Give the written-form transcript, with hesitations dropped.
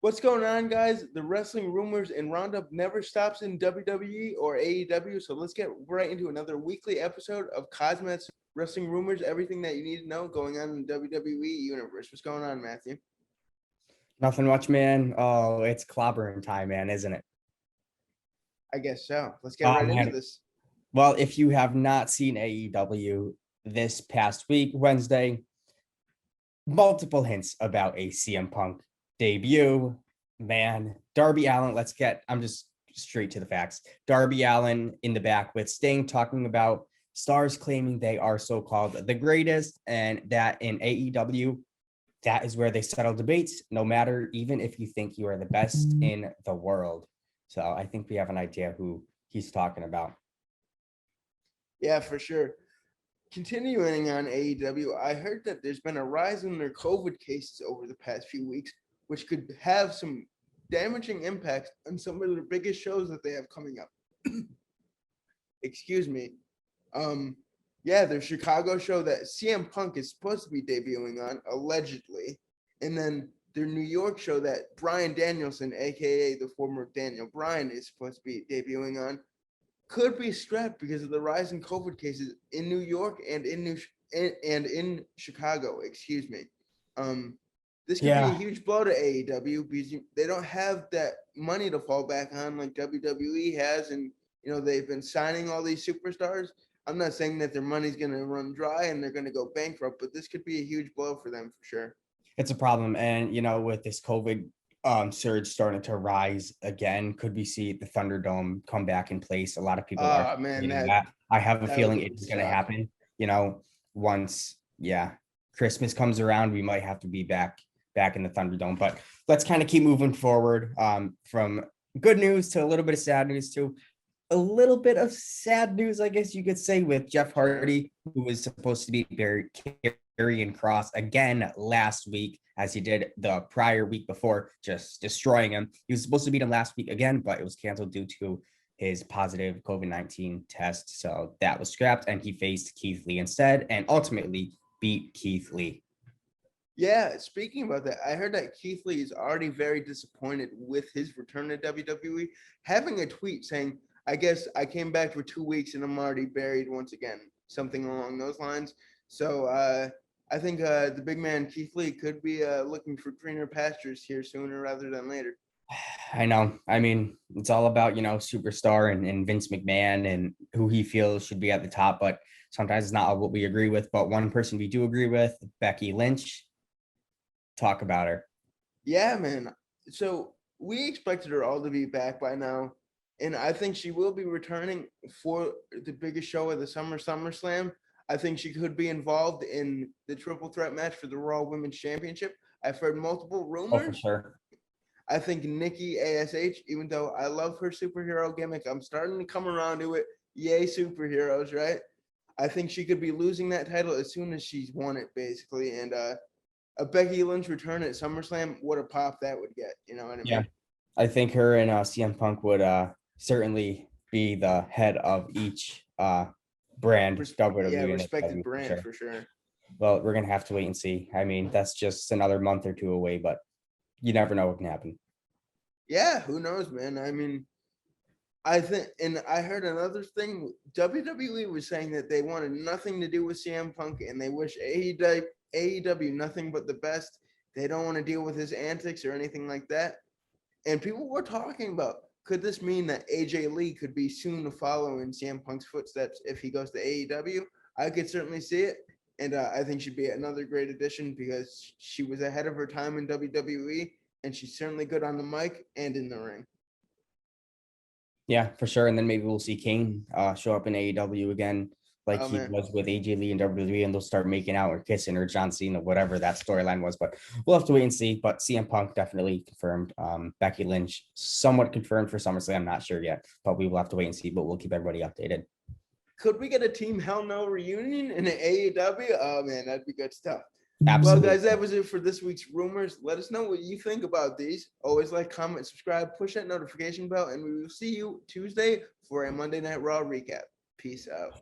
What's going on, guys? The wrestling rumors and roundup never stops in WWE or AEW, so let's get right into another weekly episode of Cosmet's Wrestling Rumors, everything that you need to know going on in the WWE universe. What's going on, Matthew? Nothing much, man. Oh, it's clobbering time, man, isn't it? I guess so. Let's get right into this. Well, if you have not seen AEW this past week, Wednesday, multiple hints about a CM Punk debut. Man, Darby Allin, I'm just straight to the facts. Darby Allin in the back with Sting talking about stars claiming they are so-called the greatest, and that in AEW, that is where they settle debates, no matter even if you think you are the best in the world. So I think we have an idea who he's talking about. Yeah, for sure. Continuing on AEW, I heard that there's been a rise in their COVID cases over the past few weeks, which could have some damaging impacts on some of their biggest shows that they have coming up. Excuse me. Their Chicago show that CM Punk is supposed to be debuting on, allegedly. And then their New York show that Bryan Danielson, aka the former Daniel Bryan, is supposed to be debuting on, could be scrapped because of the rise in COVID cases in New York and in Chicago. Excuse me. This could be a huge blow to AEW because they don't have that money to fall back on like WWE has, and they've been signing all these superstars. I'm not saying that their money's going to run dry and they're going to go bankrupt, but this could be a huge blow for them for sure. It's a problem, and with this COVID surge starting to rise again, could we see the Thunderdome come back in place? A lot of people are that. I have a feeling it's going to happen. Once Christmas comes around, we might have to be back in the Thunderdome. But let's kind of keep moving forward from good news to a little bit of sad news too. A little bit of sad news, I guess you could say, with Jeff Hardy, who was supposed to be carrying Cross again last week, as he did the prior week before, just destroying him. He was supposed to beat him last week again, but it was canceled due to his positive COVID-19 test. So that was scrapped, and he faced Keith Lee instead, and ultimately beat Keith Lee. Yeah, speaking about that, I heard that Keith Lee is already very disappointed with his return to WWE, having a tweet saying, "I guess I came back for 2 weeks and I'm already buried once again," something along those lines. So I think the big man Keith Lee could be looking for greener pastures here sooner rather than later. I know. I mean, it's all about, superstar and Vince McMahon and who he feels should be at the top, but sometimes it's not what we agree with. But one person we do agree with, Becky Lynch. Talk about her. Yeah, man. So we expected her all to be back by now, and I think she will be returning for the biggest show of the SummerSlam. I think she could be involved in the triple threat match for the Raw Women's Championship. I've heard multiple rumors. Oh, for sure. I think Nikki ASH, even though I love her superhero gimmick, I'm starting to come around to it. Yay, superheroes, right? I think she could be losing that title as soon as she's won it, basically. And a Becky Lynch return at SummerSlam, what a pop that would get. You know what I mean? Yeah. I think her and CM Punk would certainly be the head of each brand. Respected brand for sure. Well, we're gonna have to wait and see. I mean, that's just another month or two away, but you never know what can happen. Yeah, who knows, man? I mean, I think, and I heard another thing. WWE was saying that they wanted nothing to do with CM Punk, and they wish AEW nothing but the best. They don't want to deal with his antics or anything like that. And people were talking about, could this mean that AJ Lee could be soon to follow in CM Punk's footsteps if he goes to AEW? I could certainly see it. And I think she'd be another great addition because she was ahead of her time in WWE, and she's certainly good on the mic and in the ring. Yeah, for sure. And then maybe we'll see Kane show up in AEW again, like he was with AJ Lee in WWE, and they'll start making out or kissing, or John Cena, whatever that storyline was. But we'll have to wait and see. But CM Punk definitely confirmed. Becky Lynch somewhat confirmed for SummerSlam. I'm not sure yet, but we will have to wait and see. But we'll keep everybody updated. Could we get a Team Hell No reunion in AEW? Oh man, that'd be good stuff. Absolutely. Well, guys, that was it for this week's rumors. Let us know what you think about these. Always like, comment, subscribe, push that notification bell, and we will see you Tuesday for a Monday Night Raw recap. Peace out.